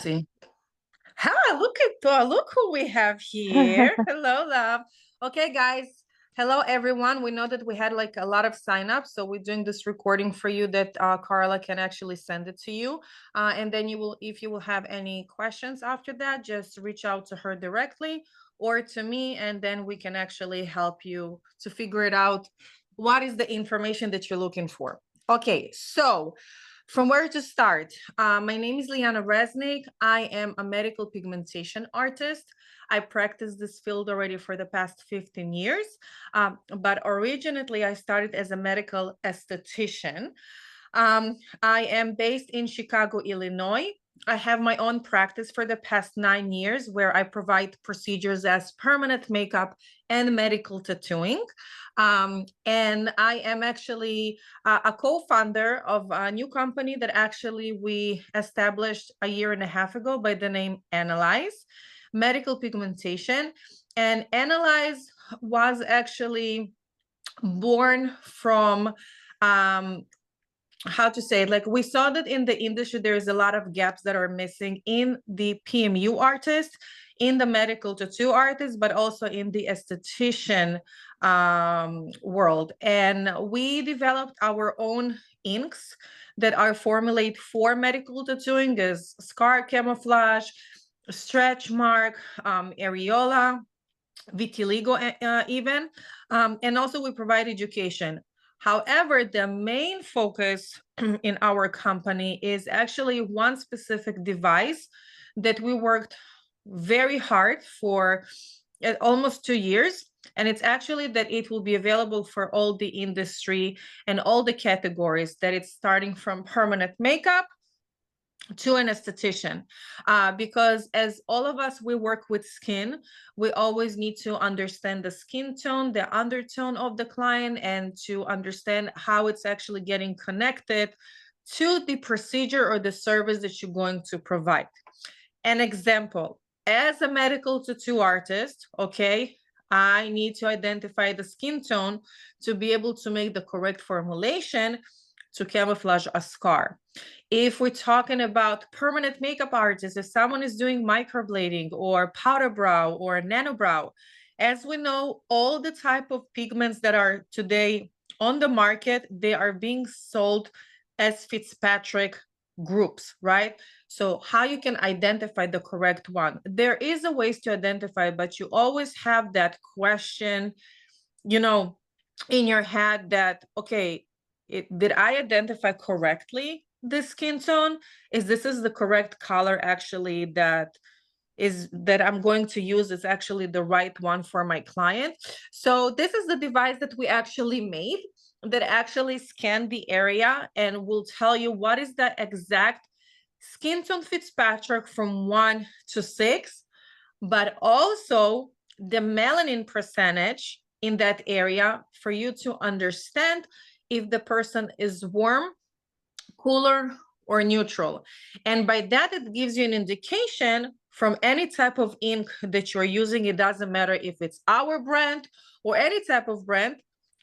See. Hi, look who we have here. Hello, love. Okay, guys. Hello, everyone. We know that we had like a lot of signups, so we're doing this recording for you that Carla can actually send it to you. And then if you will have any questions after that, just reach out to her directly or to me, and then we can actually help you to figure it out. What is the information that you're looking for? Okay, so from where to start? My name is Liana Resnick. I am a medical pigmentation artist. I practice this field already for the past 15 years, but originally I started as a medical esthetician. I am based in Chicago, Illinois. I have my own practice for the past 9 years where I provide procedures as permanent makeup and medical tattooing. And I am actually a co-founder of a new company that actually we established a year and a half ago by the name Analyze Medical Pigmentation. And Analyze was actually born from how to say it, like we saw that in the industry there is a lot of gaps that are missing in the PMU artist, in the medical tattoo artist, but also in the esthetician world. And we developed our own inks that are formulated for medical tattooing as scar camouflage, stretch mark, areola, vitiligo even. And also we provide education. However, the main focus in our company is actually one specific device that we worked very hard for almost 2 years. And it's actually that it will be available for all the industry and all the categories, that it's starting from permanent makeup to an esthetician, because as all of us, we work with skin, we always need to understand the skin tone, the undertone of the client, and to understand how it's actually getting connected to the procedure or the service that you're going to provide. An example, as a medical tattoo artist, okay, I need to identify the skin tone to be able to make the correct formulation to camouflage a scar. If we're talking about permanent makeup artists, if someone is doing microblading or powder brow or nano brow, as we know, all the type of pigments that are today on the market, they are being sold as Fitzpatrick groups, right? So how you can identify the correct one? There is a ways to identify, but you always have that question, in your head that, okay, did I identify correctly the skin tone? Is the correct color actually that I'm going to use is actually the right one for my client? So this is the device that we actually made that actually scan the area and will tell you what is the exact skin tone Fitzpatrick from 1 to 6, but also the melanin percentage in that area for you to understand if the person is warm, cooler, or neutral. And by that, it gives you an indication from any type of ink that you're using. It doesn't matter if it's our brand or any type of brand,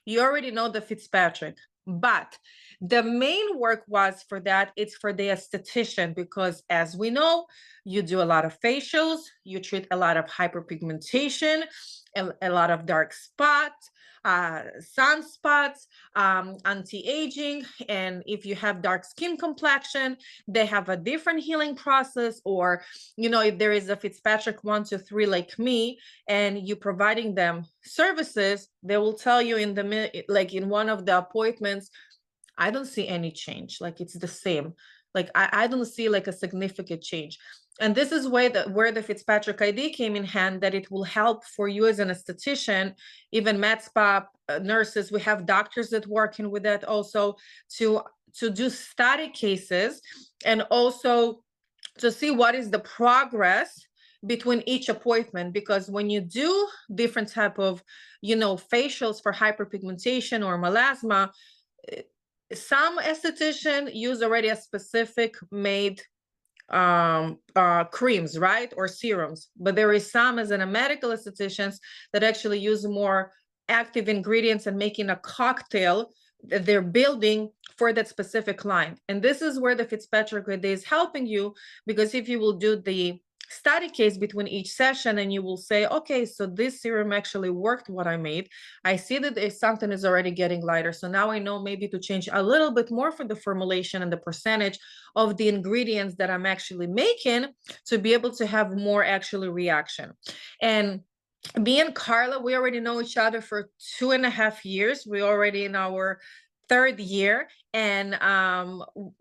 you already know the Fitzpatrick. But the main work was for that, it's for the esthetician, because as we know, you do a lot of facials, you treat a lot of hyperpigmentation, a lot of dark spots, sunspots, anti-aging, and if you have dark skin complexion, they have a different healing process. Or if there is a Fitzpatrick 1 to 3 like me, and you providing them services, they will tell you in one of the appointments, I don't see any change, like it's the same, like I don't see like a significant change. And this is where the Fitzpatrick ID came in hand, that it will help for you as an esthetician, even med spa nurses. We have doctors that working with that also to do study cases, and also to see what is the progress between each appointment. Because when you do different type of facials for hyperpigmentation or melasma, some esthetician use already a specific made creams, right, or serums, but there is some as in a medical estheticians that actually use more active ingredients and making a cocktail they're building for that specific client. And this is where the Fitzpatrick ID is helping you, because if you will do the study case between each session and you will say, okay, so this serum actually worked what I made. I see that if something is already getting lighter. So now I know maybe to change a little bit more for the formulation and the percentage of the ingredients that I'm actually making to be able to have more actually reaction. And me and Carla, we already know each other for 2.5 years. We're already in our third year, and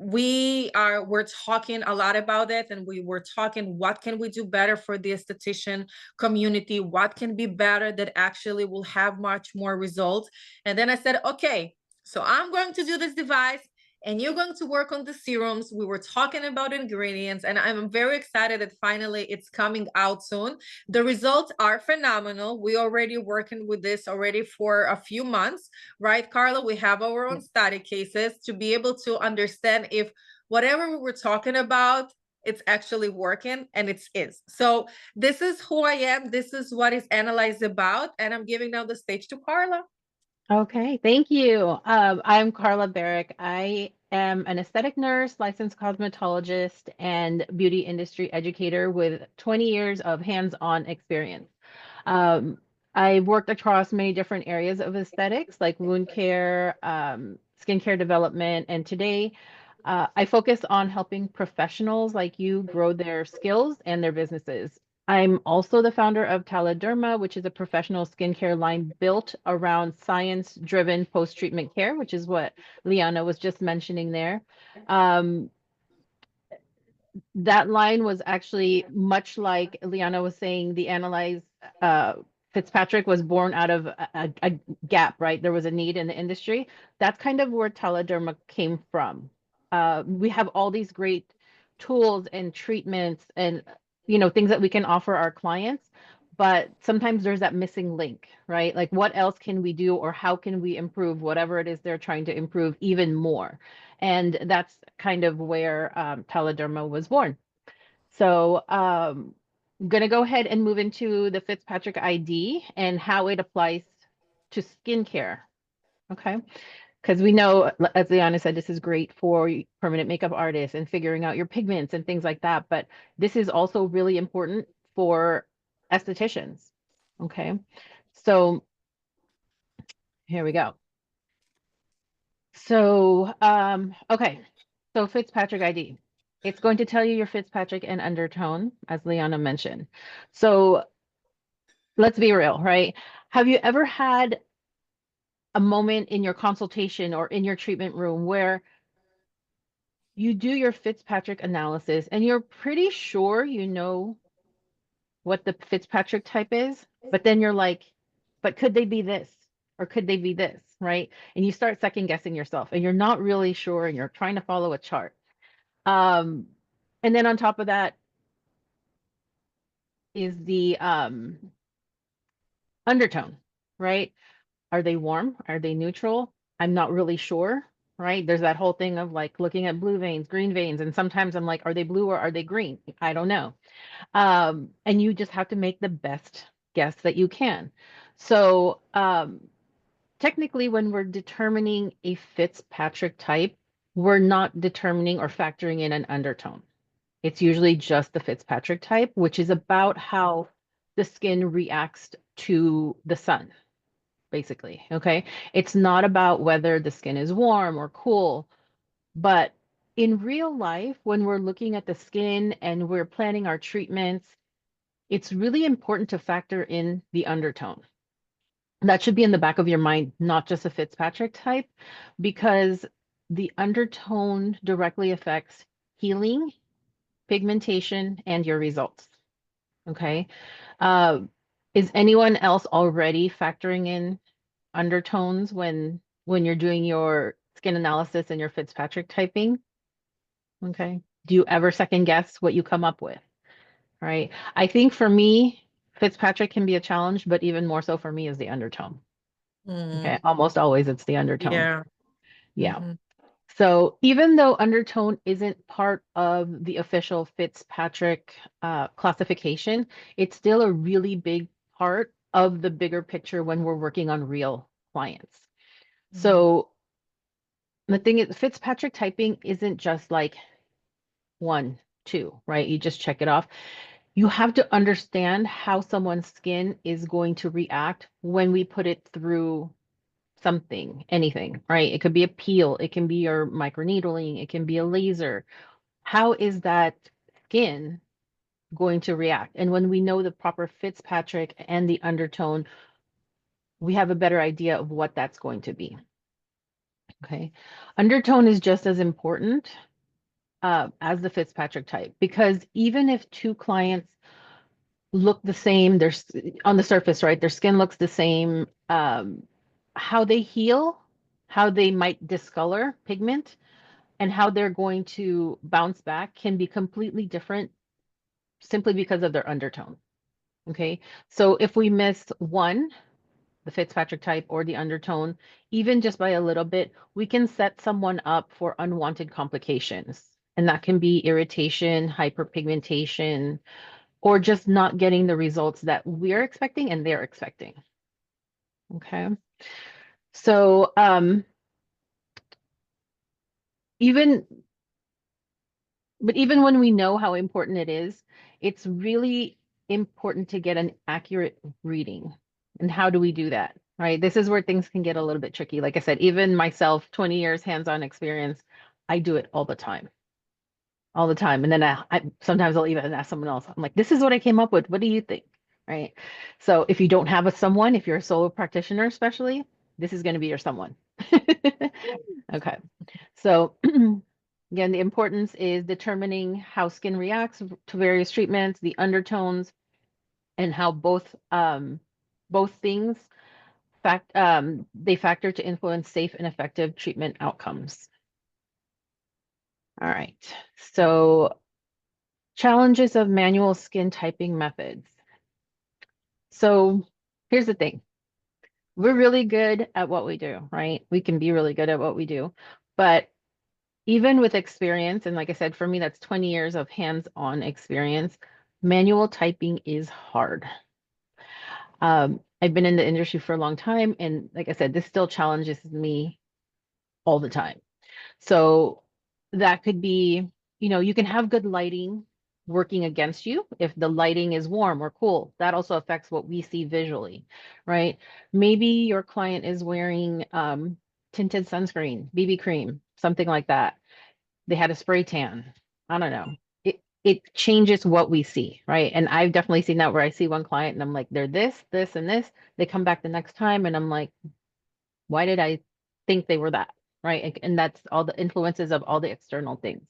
we're talking a lot about it, and we were talking what can we do better for the esthetician community, what can be better that actually will have much more results. And then I said, okay, so I'm going to do this device and you're going to work on the serums. We were talking about ingredients, and I'm very excited that finally it's coming out soon. The results are phenomenal. We already working with this already for a few months, right, Carla? We have our own study cases to be able to understand if whatever we were talking about, it's actually working, and it is. So this is who I am. This is what is Analyze about, and I'm giving now the stage to Carla. Okay, thank you. I'm Pelaez-Barrick. I am an aesthetic nurse, licensed cosmetologist, and beauty industry educator with 20 years of hands-on experience. Um, I've worked across many different areas of aesthetics, like wound care, skincare development, and today I focus on helping professionals like you grow their skills and their businesses. I'm also the founder of Taladerma, which is a professional skincare line built around science-driven post-treatment care, which is what Liana was just mentioning there. Um, that line was actually much like Liana was saying, the Analyze uh, Fitzpatrick was born out of a gap, right? There was a need in the industry. That's kind of where Taladerma came from. We have all these great tools and treatments and things that we can offer our clients, but sometimes there's that missing link, right? Like what else can we do, or how can we improve whatever it is they're trying to improve even more? And that's kind of where Taladerma was born. So I'm going to go ahead and move into the Fitzpatrick ID and how it applies to skincare. Okay. Because we know, as Liana said, this is great for permanent makeup artists and figuring out your pigments and things like that. But this is also really important for estheticians. Okay. So here we go. So, okay. So Fitzpatrick ID. It's going to tell you your Fitzpatrick and Undertone, as Liana mentioned. So let's be real, right? Have you ever had a moment in your consultation or in your treatment room where you do your Fitzpatrick analysis and you're pretty sure you know what the Fitzpatrick type is, but then you're like, but could they be this? Or could they be this, right? And you start second guessing yourself and you're not really sure and you're trying to follow a chart. Um, and then on top of that is the undertone, right? Are they warm? Are they neutral? I'm not really sure, right? There's that whole thing of like looking at blue veins, green veins, and sometimes I'm like, are they blue or are they green? I don't know. And you just have to make the best guess that you can. So technically, when we're determining a Fitzpatrick type, we're not determining or factoring in an undertone. It's usually just the Fitzpatrick type, which is about how the skin reacts to the sun, basically. Okay. It's not about whether the skin is warm or cool, but in real life, when we're looking at the skin and we're planning our treatments, it's really important to factor in the undertone. That should be in the back of your mind, not just a Fitzpatrick type, because the undertone directly affects healing, pigmentation, and your results. Okay. Uh, is anyone else already factoring in undertones when you're doing your skin analysis and your Fitzpatrick typing? Okay. Do you ever second guess what you come up with? Right. I think for me, Fitzpatrick can be a challenge, but even more so for me is the undertone. Okay. Mm, Almost always it's the undertone. yeah. Yeah. Mhm. So even though undertone isn't part of the official Fitzpatrick classification, it's still a really big part of the bigger picture when we're working on real clients. Mhm. So The thing is, Fitzpatrick typing isn't just like 1, 2, right? You just check it off. You have to understand how someone's skin is going to react when we put it through something, anything, right? It could be a peel, it can be your microneedling, it can be a laser. How is that skin going to react? And when we know the proper Fitzpatrick and the undertone, we have a better idea of what that's going to be. Okay. Undertone is just as important as the Fitzpatrick type, because even if two clients look the same, they're on the surface, right? Their skin looks the same. How they heal, how they might discolor pigment, and how they're going to bounce back can be completely different simply because of their undertone. Okay. So if we miss one, the Fitzpatrick type or the undertone, even just by a little bit, we can set someone up for unwanted complications. And that can be irritation, hyperpigmentation, or just not getting the results that we're expecting and they're expecting. Okay. So even when we know how important it is, it's really important to get an accurate reading. And how do we do that? Right? This is where things can get a little bit tricky. Like I said, even myself, 20 years hands-on experience, I do it all the time. All the time. And then I sometimes I'll even ask someone else. I'm like, this is what I came up with. What do you think? Right? So if you don't have a someone, if you're a solo practitioner especially, this is going to be your someone. Okay. So again, the importance is determining how skin reacts to various treatments, the undertones, and how both things they factor to influence safe and effective treatment outcomes. All right. So challenges of manual skin typing methods. So here's the thing. We're really good at what we do, right? We can be really good at what we do. But even with experience, and like I said, for me, that's 20 years of hands-on experience, manual typing is hard. I've been in the industry for a long time, and like I said, this still challenges me all the time. So that could be, you can have good lighting working against you if the lighting is warm or cool. That also affects what we see visually, right? Maybe your client is wearing tinted sunscreen, BB cream, something like that. They had a spray tan. I don't know. It changes what we see, right? And I've definitely seen that where I see one client and I'm like, they're this, and this. They come back the next time and I'm like, why did I think they were that? Right. And that's all the influences of all the external things.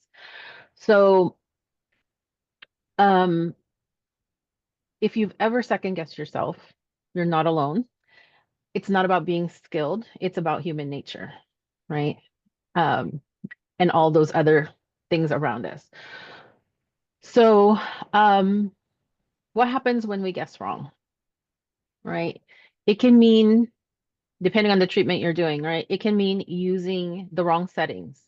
So if you've ever second guessed yourself, you're not alone. It's not about being skilled, it's about human nature, right? And all those other things around us. So what happens when we guess wrong, right? It can mean, depending on the treatment you're doing, right? It can mean using the wrong settings.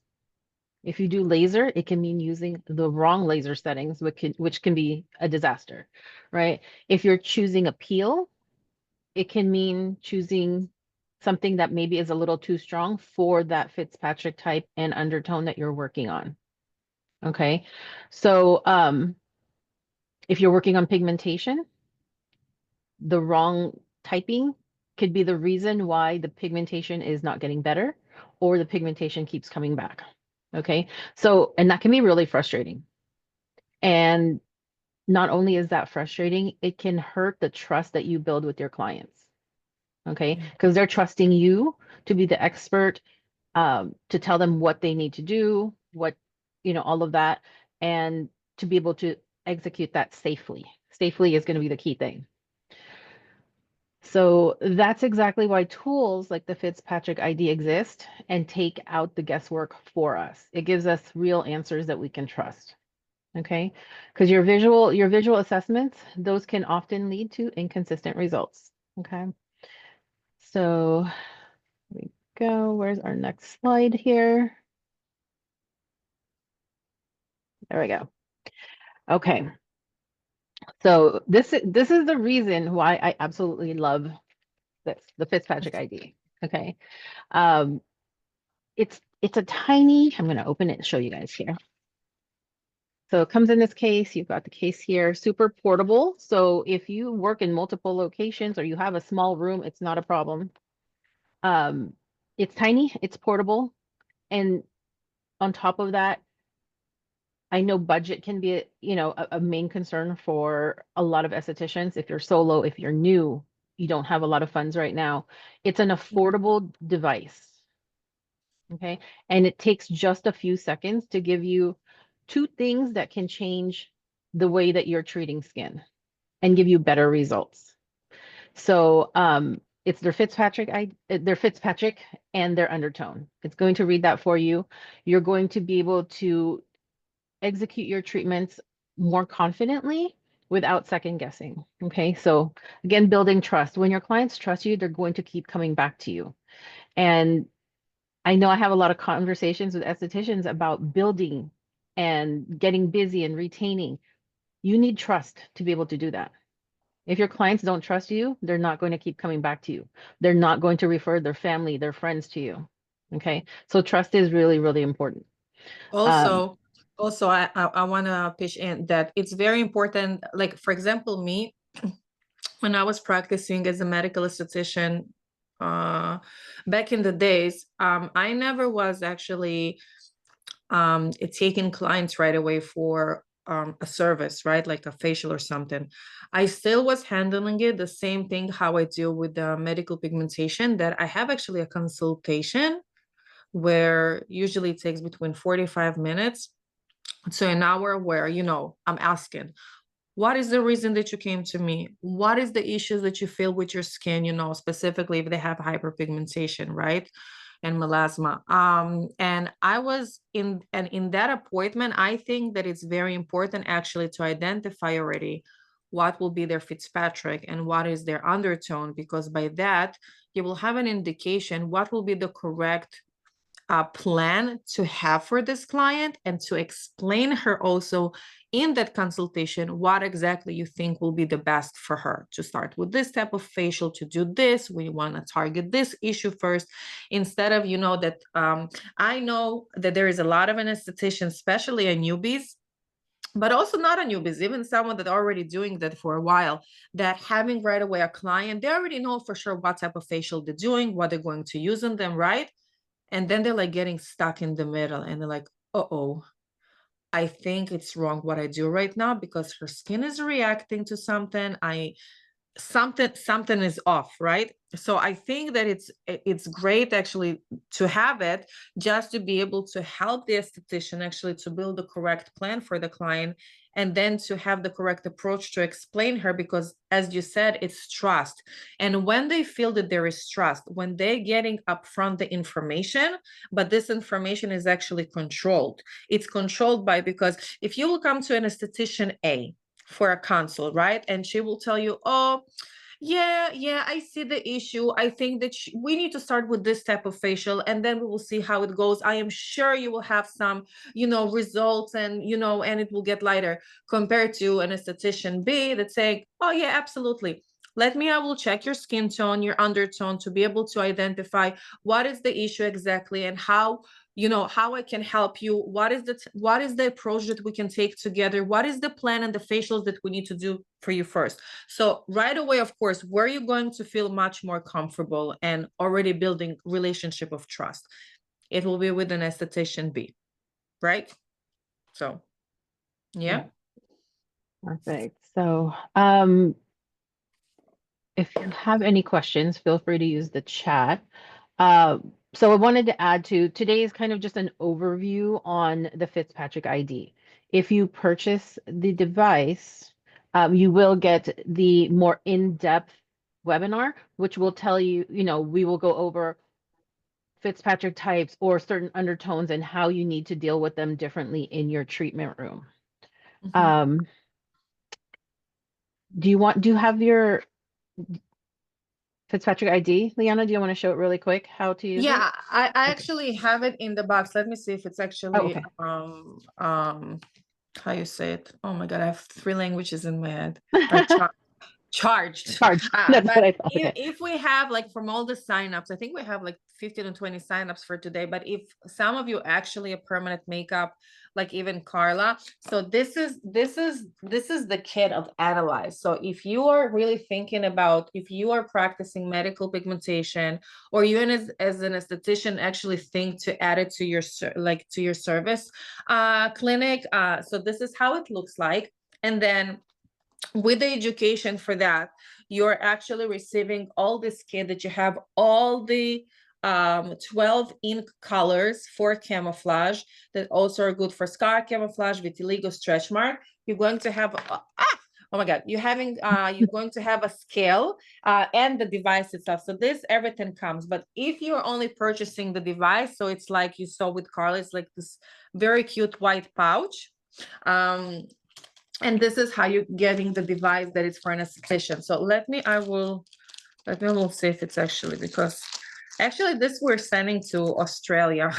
If you do laser, it can mean using the wrong laser settings, which can be a disaster, right? If you're choosing a peel, it can mean choosing something that maybe is a little too strong for that Fitzpatrick type and undertone that you're working on. Okay. So if you're working on pigmentation, the wrong typing could be the reason why the pigmentation is not getting better or the pigmentation keeps coming back. Okay. So, and that can be really frustrating. And not only is that frustrating, it can hurt the trust that you build with your clients. Okay. Because they're trusting you to be the expert, to tell them what they need to do, all of that, and to be able to execute that safely. Safely is going to be the key thing. So that's exactly why tools like the Fitzpatrick ID exist and take out the guesswork for us. It gives us real answers that we can trust. Okay, because your visual assessments, those can often lead to inconsistent results. Okay, so here we go. Where's our next slide here? There we go. Okay, so this is the reason why I absolutely love this, the Fitzpatrick ID. Okay, it's it's a tiny, I'm going to open it and show you guys here. So it comes in this case. You've got the case here, super portable. So if you work in multiple locations or you have a small room, it's not a problem. It's tiny, it's portable. And on top of that, I know budget can be, a main concern for a lot of estheticians. If you're solo, if you're new, you don't have a lot of funds right now. It's an affordable device. Okay. And it takes just a few seconds to give you two things that can change the way that you're treating skin and give you better results. So it's their Fitzpatrick and their Undertone. It's going to read that for you. You're going to be able to execute your treatments more confidently without second guessing. Okay. So again, building trust. When your clients trust you, they're going to keep coming back to you. And I know I have a lot of conversations with estheticians about building and getting busy and retaining. You need trust to be able to do that. If your clients don't trust you, they're not going to keep coming back to you. They're not going to refer their family, their friends to you. Okay. So trust is really, really important. Also, I want to pitch in that it's very important. Like, for example, me, when I was practicing as a medical esthetician, back in the days, I never was actually taking clients right away for a service, right? Like a facial or something. I still was handling it the same thing how I deal with the medical pigmentation, that I have actually a consultation where usually it takes between 45 minutes to an hour, where, I'm asking, what is the reason that you came to me? What is the issues that you feel with your skin, specifically if they have hyperpigmentation, right? And melasma. And I was in that appointment, I think that it's very important actually to identify already what will be their Fitzpatrick and what is their undertone, because by that you will have an indication what will be the correct plan to have for this client, and to explain her also in that consultation what exactly you think will be the best for her. To start with this type of facial, to do this, we want to target this issue first, instead of, that I know that there is a lot of aestheticians, especially a newbies, but also not a newbies, even someone that already doing that for a while, that having right away a client, they already know for sure what type of facial they're doing, what they're going to use on them, right? And then they're like getting stuck in the middle, and they're like, uh-oh, I think it's wrong what I do right now, because her skin is reacting to something. Something is off, right? So I think that it's great actually to have it, just to be able to help the esthetician actually to build the correct plan for the client, and then to have the correct approach to explain her, because as you said, it's trust. And when they feel that there is trust, when they're getting upfront the information, but this information is actually controlled, it's controlled by, because if you will come to an esthetician A for a consult, right? And she will tell you, oh, yeah, I see the issue. I think that we need to start with this type of facial, and then we will see how it goes. I am sure you will have some, results, and, and it will get lighter, compared to an esthetician B that's saying, oh yeah, absolutely. I will check your skin tone, your undertone, to be able to identify what is the issue exactly, and how I can help you. What is the approach that we can take together? What is the plan and the facials that we need to do for you first? So right away, of course, where you're going to feel much more comfortable and already building relationship of trust, it will be with an esthetician B, right? So yeah. Perfect. So if you have any questions, feel free to use the chat. So I wanted to add to today is kind of just an overview on the Fitzpatrick ID. If you purchase the device, you will get the more in-depth webinar, which will tell you, we will go over Fitzpatrick types or certain undertones and how you need to deal with them differently in your treatment room. Mhm. Do you have your Fitzpatrick ID, Liana? Do you want to show it really quick how to use it? Yeah, I Okay. actually have it in the box. Let me see if it's Oh, actually okay. how you say it. Oh my God, I have three languages in my head. Or charged. Charged. That's But what I thought. Okay. if we have like from all the signups, I think we have like 15 to 20 signups for today. But if some of you actually a permanent makeup, like even Carla, so this is the kit of Analyze. So if you are really thinking about, if you are practicing medical pigmentation, or you as an esthetician actually think to add it to your to your service clinic, so this is how it looks like. And then with the education for that, you're actually receiving all this kit that you have all the 12 ink colors for camouflage that also are good for scar camouflage, vitiligo, stretch mark. You're going to have oh my god, you're going to have a scale and the device itself. So this everything comes, but if you're only purchasing the device, so it's like you saw with Carla, it's like this very cute white pouch. And this is how you're getting the device that is for an esthetician. So I will see if it's actually, because actually this we're sending to Australia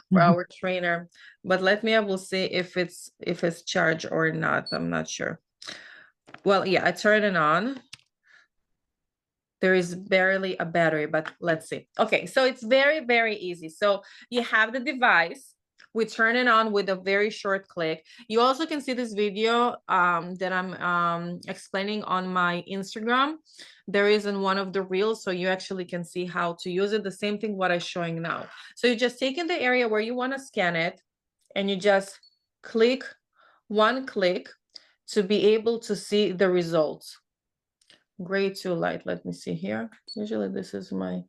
for our trainer, but I will see if it's charged or not. I'm not sure. Well, yeah, I turn it on. There is barely a battery, but let's see. Okay, so it's very, very easy. So you have the device. We turn it on with a very short click. You also can see this video that I'm explaining on my Instagram. There is in one of the reels, so you actually can see how to use it. The same thing what I'm showing now. So you just take in the area where you want to scan it, and you just click one click to be able to see the results. Gray to light. Let me see here. Usually this is my,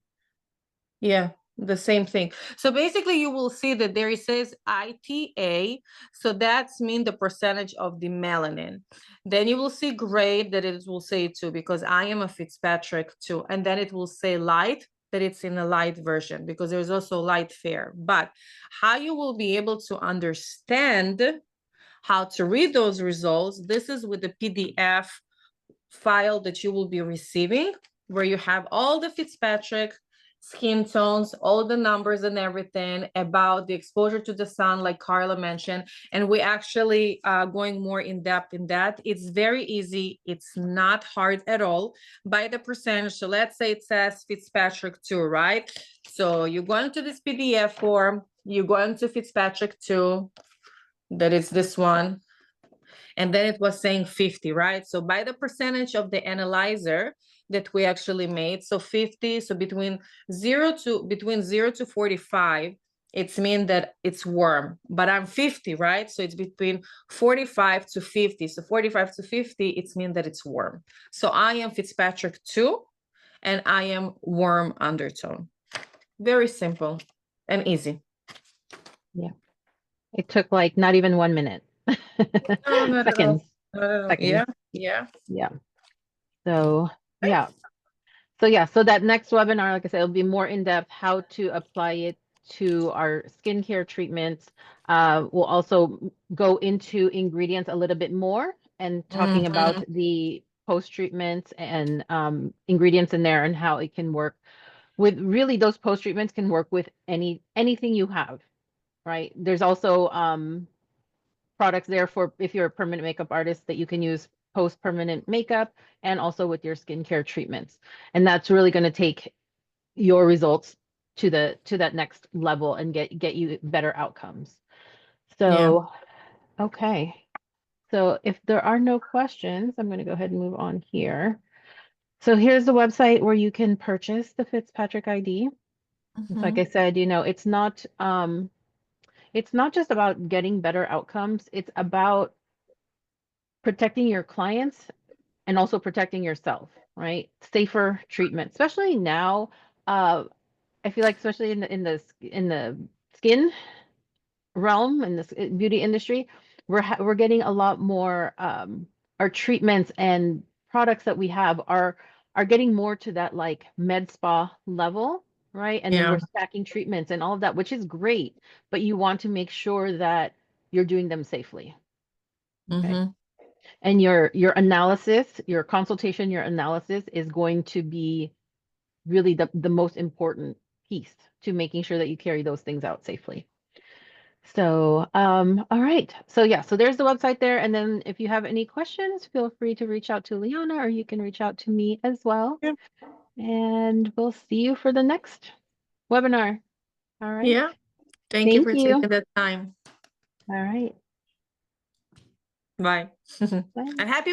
yeah, the same thing. So basically you will see that there it says ITA. So that's mean the percentage of the melanin. Then you will see gray that it will say 2, because I am a Fitzpatrick 2. And then it will say light, that it's in a light version, because there's also light fair. But how you will be able to understand how to read those results, this is with the PDF file that you will be receiving, where you have all the Fitzpatrick skin tones, all the numbers and everything about the exposure to the sun, like Carla mentioned. And we actually going more in depth in that. It's very easy. It's not hard at all. By the percentage, so let's say it says Fitzpatrick 2, right? So you go into this PDF form, you go into Fitzpatrick 2, that is this one. And then it was saying 50, right? So by the percentage of the analyzer that we actually made, so 50, so between 0 to 45, it's mean that it's warm, but I'm 50, right? So it's between 45 to 50. So 45 to 50, it's mean that it's warm. So I am Fitzpatrick 2, and I am warm undertone. Very simple and easy. Yeah. It took like not even 1 minute. No, not at all. Seconds. Not at all. Seconds. Yeah. Yeah. So yeah. So that next webinar, like I said, it'll be more in depth how to apply it to our skincare treatments. We'll also go into ingredients a little bit more and talking about the post treatments and ingredients in there and how it can work with, really those post treatments can work with anything you have, right? There's also products there for if you're a permanent makeup artist that you can use post permanent makeup and also with your skincare treatments. And that's really going to take your results to that next level and get you better outcomes. So, okay. So if there are no questions, I'm going to go ahead and move on here. So here's the website where you can purchase the Fitzpatrick ID. Like I said, it's not just about getting better outcomes. It's about protecting your clients and also protecting yourself, right? Safer treatment, especially now. I feel like, especially in the skin realm, in this beauty industry, we're getting a lot more. Our treatments and products that we have are getting more to that like med spa level, right? And then we're stacking treatments and all of that, which is great, but you want to make sure that you're doing them safely. Okay. And your analysis, your consultation, your analysis is going to be really the most important piece to making sure that you carry those things out safely. So, all right. So yeah, so there's the website there. And then if you have any questions, feel free to reach out to Leona, or you can reach out to me as well. Yeah. And we'll see you for the next webinar. All right. Yeah. Thank you Thank for you. taking the time. All right. Bye. Bye. And happy